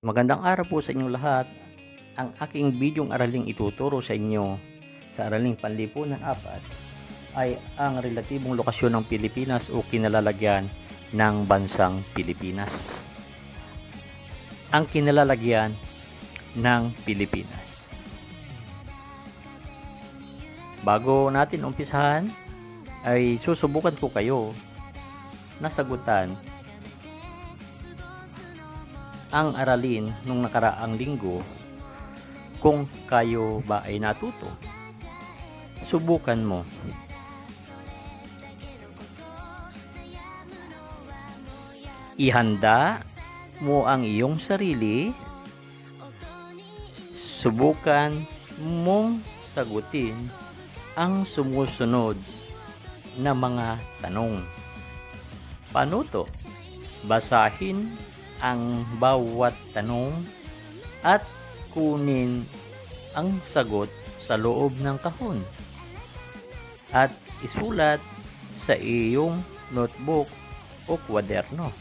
Magandang araw po sa inyong lahat. Ang aking bidyong araling ituturo sa inyo sa Araling Panlipunan 4 ay ang relatibong lokasyon ng Pilipinas o kinalalagyan ng bansang Pilipinas. Ang kinalalagyan ng Pilipinas. Bago natin umpisahan, ay susubukan ko kayo na sagutan ang aralin nung nakaraang linggo kung kayo ba ay natuto. Subukan mo. Ihanda mo ang iyong sarili. Subukan mong sagutin ang sumusunod na mga tanong. Paano to? Basahin ang bawat tanong at kunin ang sagot sa loob ng kahon at isulat sa iyong notebook o kwaderno.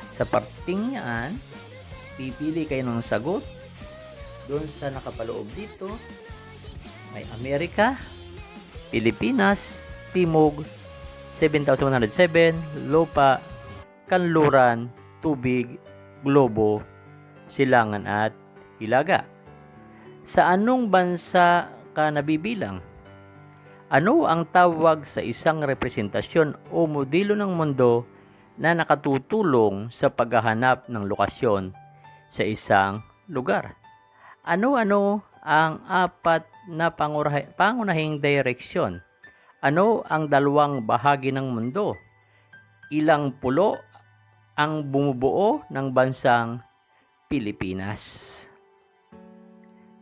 Sa parting yan, pipili kayo ng sagot doon sa nakapaloob dito. May Amerika, Pilipinas, Timog, 7,107, Lupa, Kanluran, Tubig, Globo, Silangan at Hilaga. Sa anong bansa ka nabibilang? Ano ang tawag sa isang representasyon o modelo ng mundo na nakatutulong sa paghahanap ng lokasyon sa isang lugar? Ano-ano ang apat na pangunahing direksyon? Ano ang dalawang bahagi ng mundo? Ilang pulo ang bumubuo ng bansang Pilipinas?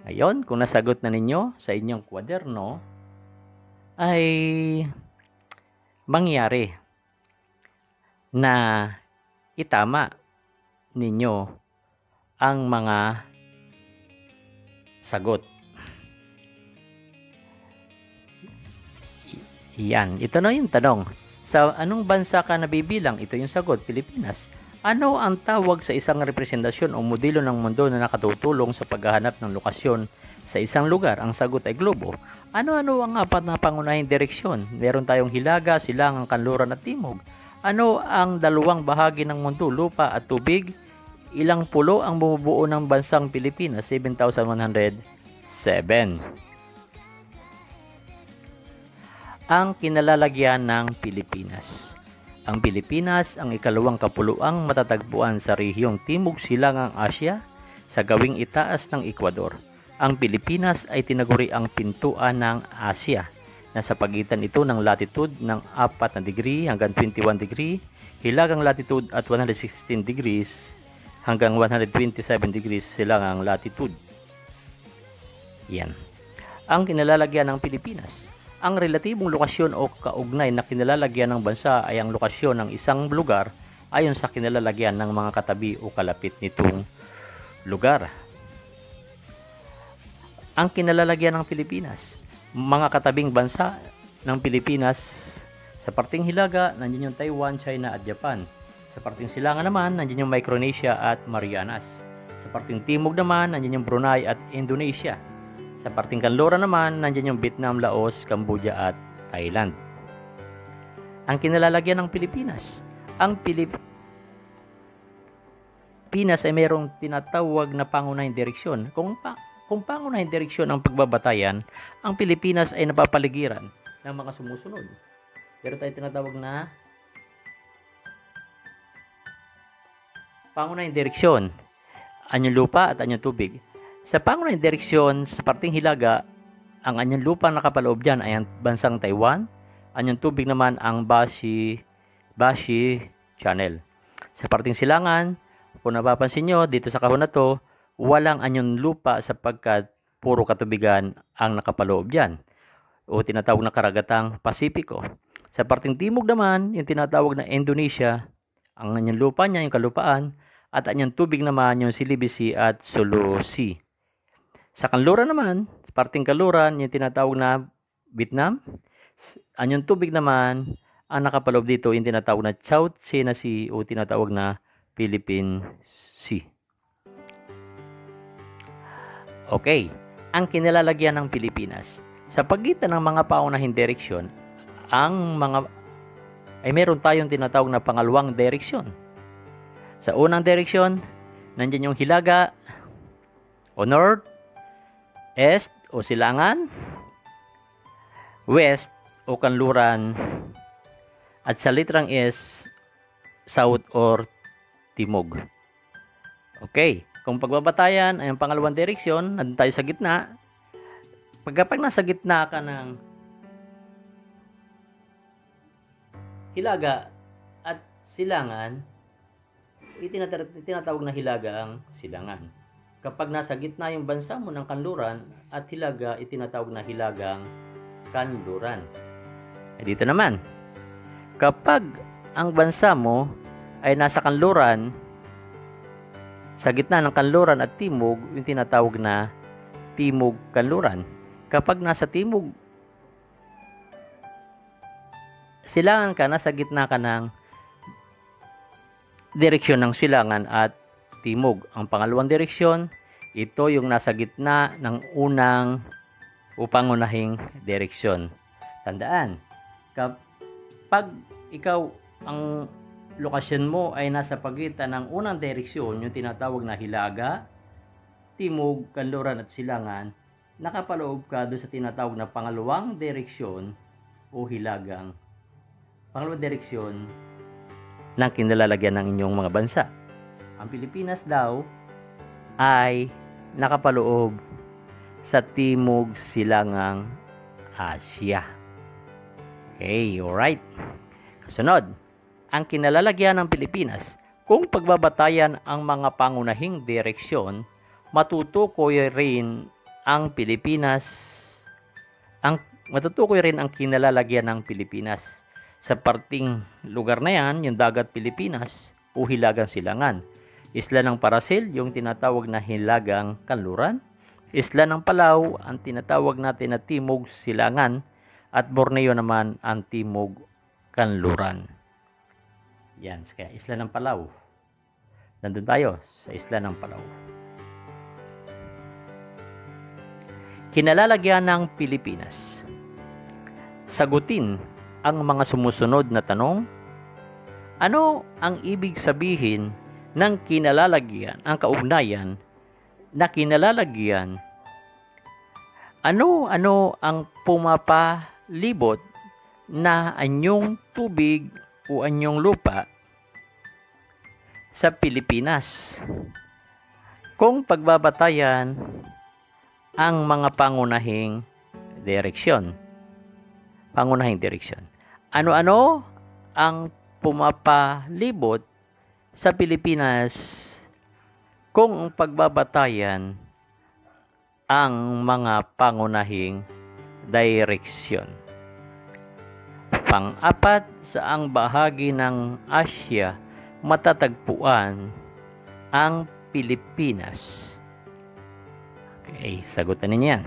Ngayon, kung nasagot na ninyo sa inyong kwaderno, ay mangyari na itama ninyo ang mga sagot. Yan, ito na yung tanong. Sa anong bansa ka nabibilang? Ito yung sagot, Pilipinas. Ano ang tawag sa isang representasyon o modelo ng mundo na nakatutulong sa paghahanap ng lokasyon sa isang lugar? Ang sagot ay globo. Ano-ano ang apat na pangunahing direksyon? Meron tayong hilaga, silangan, kanluran at timog. Ano ang dalawang bahagi ng mundo? Lupa at tubig. Ilang pulo ang bumubuo ng bansang Pilipinas? 7,107. Ang kinalalagyan ng Pilipinas. Ang Pilipinas ang ikalawang kapuluang matatagpuan sa rehiyong Timog Silangang Asya sa gawing itaas ng Ecuador. Ang Pilipinas ay tinaguri ang pintuan ng Asya na sa pagitan ito ng latitude ng 4 na degree hanggang 21 degree, hilagang latitude at 116 degrees hanggang 127 degrees silangang latitude. Yan. Ang kinalalagyan ng Pilipinas. Ang relatibong lokasyon o kaugnay na kinalalagyan ng bansa ay ang lokasyon ng isang lugar ayon sa kinalalagyan ng mga katabi o kalapit nitong lugar. Ang kinalalagyan ng Pilipinas. Mga katabing bansa ng Pilipinas, sa parting hilaga, nandiyan yung Taiwan, China at Japan. Sa parting silangan naman, nandiyan yung Micronesia at Marianas. Sa parting timog naman, nandiyan yung Brunei at Indonesia. Sa parting kanluran naman, nandiyan yung Vietnam, Laos, Cambodia at Thailand. Ang kinalalagyan ng Pilipinas. Ang Pilipinas ay mayroong tinatawag na pangunahing direksyon. Kung pangunahing direksyon ang pagbabatayan, ang Pilipinas ay napapaligiran ng mga sumusunod. Pero tayo tinatawag na pangunahing direksyon, anyong lupa at anyong tubig. Sa pangunahing direksyon, sa parting hilaga, ang anyong lupa nakapaloob dyan ay ang bansang Taiwan. Anyong tubig naman ang Bashi Channel. Sa parting silangan, kung napapansin nyo, dito sa kahon na to, walang anyong lupa sapagkat puro katubigan ang nakapaloob dyan o tinatawag na karagatang Pasipiko. Sa parting timog naman, yung tinatawag na Indonesia, ang anyong lupa niya, yung kalupaan, at anyong tubig naman yung Silibisi Sea at Sulu Sea. Sa kanluran naman, sa parting kanluran, yung tinatawag na Vietnam, anyong tubig naman, ang nakapaloob dito yung tinatawag na South China Sea o tinatawag na Philippine Sea. Okay, ang kinalalagyan ng Pilipinas. Sa pagitan ng mga paunahing direksyon, ay meron tayong tinatawag na pangalawang direksyon. Sa unang direksyon, nandiyan yung hilaga o north, east o silangan, west o kanluran, at sa litrang S, south or timog. Okay, kung pagbabatayan ay ang pangalawang direksyon, nandun tayo sa gitna. Pagkapag nasa gitna ka ng hilaga at silangan, itinatawag na hilaga ang silangan. Kapag nasa gitna yung bansa mo ng kanluran at hilaga, itinatawag na hilagang kanluran. Dito naman, kapag ang bansa mo ay nasa kanluran, sa gitna ng kanluran at timog, yung tinatawag na timog kanluran. Kapag nasa timog silangan ka, nasa gitna ka ng direksyon ng silangan at timog. Ang pangalawang direksyon, ito yung nasa gitna ng unang o pangunahing direksyon. Tandaan, kapag ikaw ang lokasyon mo ay nasa pagitan ng unang direksyon, yung tinatawag na hilaga, timog, kanluran at silangan, nakapaloob ka doon sa tinatawag na pangalawang direksyon o hilagang pangalawang direksyon ng kinalalagyan ng inyong mga bansa. Ang Pilipinas daw ay nakapaloob sa timog silangang Asya. Okay, alright. Kasunod, ang kinalalagyan ng Pilipinas. Kung pagbabatayan ang mga pangunahing direksyon, matutukoy rin ang kinalalagyan ng Pilipinas. Sa parting lugar na yan, yung dagat Pilipinas o hilagang silangan. Isla ng Parasil, yung tinatawag na hilagang kanluran. Isla ng Palau, ang tinatawag natin na timog silangan. At Borneo naman ang timog kanluran. Yan, kaya Isla ng Palau. Nandun tayo sa Isla ng Palau. Kinalalagyan ng Pilipinas. Sagutin ang mga sumusunod na tanong. Ano ang ibig sabihin ng kinalalagyan, ang kaugnayan na kinalalagyan? Ano ang pumapalibot na anyong tubig o anyong lupa sa Pilipinas? Kung pagbabatayan ang mga pangunahing direksyon. Ano-ano ang pumapalibot sa Pilipinas kung pagbabatayan ang mga pangunahing direksyon? Pang-apat, saang bahagi ng Asya matatagpuan ang Pilipinas? Okay, sagutan ninyo yan.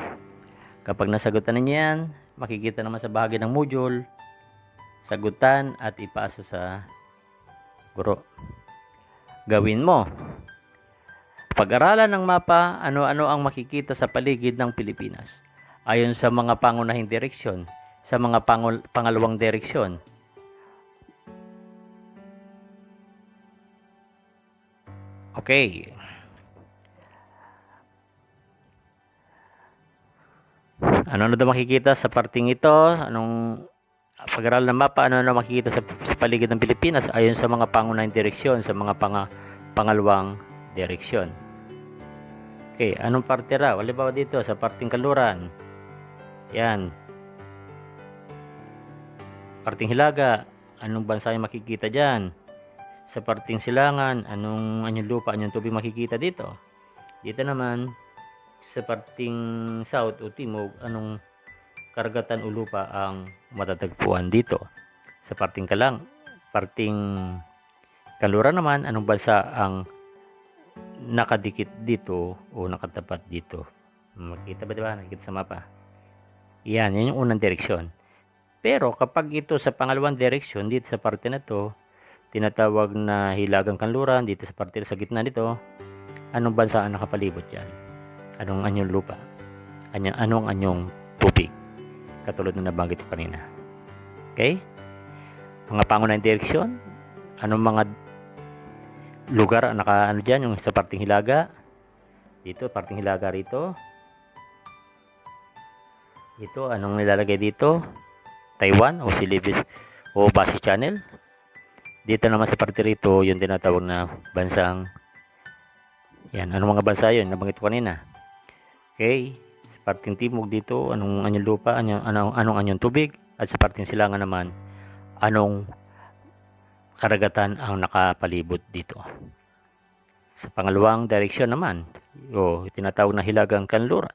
Kapag nasagutan ninyo yan, makikita naman sa bahagi ng module, sagutan at ipasa sa guro. Gawin mo. Pag-aralan ng mapa, ano-ano ang makikita sa paligid ng Pilipinas ayon sa mga pangunahing direksyon, sa mga pangalawang direksyon. Okay. Ano daw makikita sa parting ito? Anong pag-aralan ng mapa, ano makikita sa paligid ng Pilipinas ayon sa mga pangunahing direksyon, sa mga pangalawang direksyon? Okay, anong parte raw? Halimbawa dito sa parting kanluran. Yan. Parting hilaga, anong bansa yung makikita dyan? Sa parting silangan, anyong lupa, anyong tubig makikita dito? Dito naman, sa parting south o timog, anong karagatan o lupa ang matatagpuan dito? Sa parting kanluran naman, anong bansa ang nakadikit dito o nakatapat dito? Makita ba, diba? Nakikita sa mapa. Yan yung unang direksyon. Pero kapag ito sa pangalawang direksyon, dito sa parte na to, tinatawag na hilagang kanluran, dito sa parte sa gitna nito, anong bansa ang nakapalibot dyan? Anong anyong lupa? Anong anyong tubig? Katulad na nabanggit ko kanina. Okay? Mga pangunahing direksyon, anong mga lugar ang naka dyan, yung sa parting hilaga. Dito, parting hilaga rito. Ito, anong nilalagay dito? Taiwan o Celebes o Basi Channel. Dito naman sa parte rito, yung tinatawag na bansang yan. Anong mga bansa yun? Nabanggit ko kanina. Okay. Sa parting timog dito, anong anyong lupa, anong anyong tubig. At sa parting silangan naman, anong karagatan ang nakapalibot dito. Sa pangalawang direksyon naman, o tinatawag na hilagang kanluran.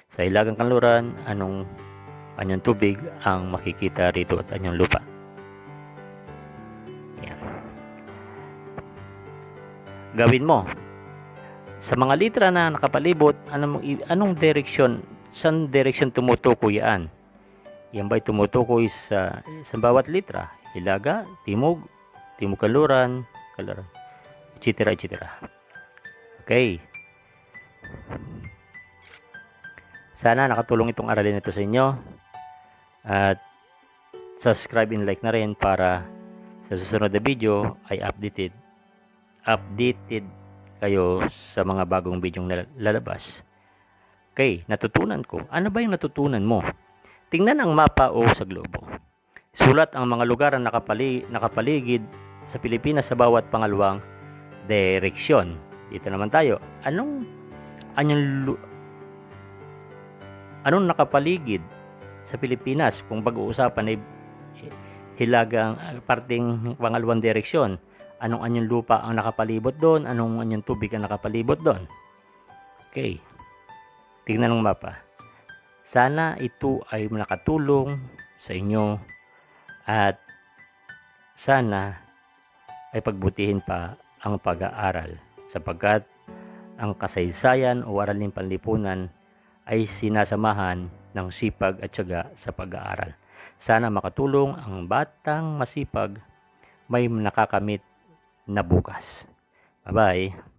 Sa hilagang kanluran, anyong tubig ang makikita rito at anyong lupa. Yan. Gawin mo. Sa mga litra na nakapalibot, anong direksyon, saan direksyon tumutukoy yan? Yan ba'y tumutukoy sa bawat litra? Hilaga, timog kanluran, etc. etc. Okay. Sana nakatulong itong aralin ito sa inyo. At subscribe and like na rin para sa susunod na video ay updated kayo sa mga bagong bidyong lalabas. Okay, natutunan ko. Ano ba yung natutunan mo? Tingnan ang mapa o sa globo. Sulat ang mga lugar na nakapaligid sa Pilipinas sa bawat pangalawang direksyon. Dito naman tayo. Anong nakapaligid sa Pilipinas kung pag-uusapan ay hilagang parting pangalawang direksyon? Anong anyong lupa ang nakapalibot doon? Anong anyong tubig ang nakapalibot doon? Okay. Tingnan ang mapa. Sana ito ay nakatulong sa inyo at sana ay pagbutihin pa ang pag-aaral sapagkat ang kasaysayan o aralin panlipunan ay sinasamahan ng sipag at tiyaga sa pag-aaral. Sana makatulong ang batang masipag may nakakamit na bukas. Bye-bye.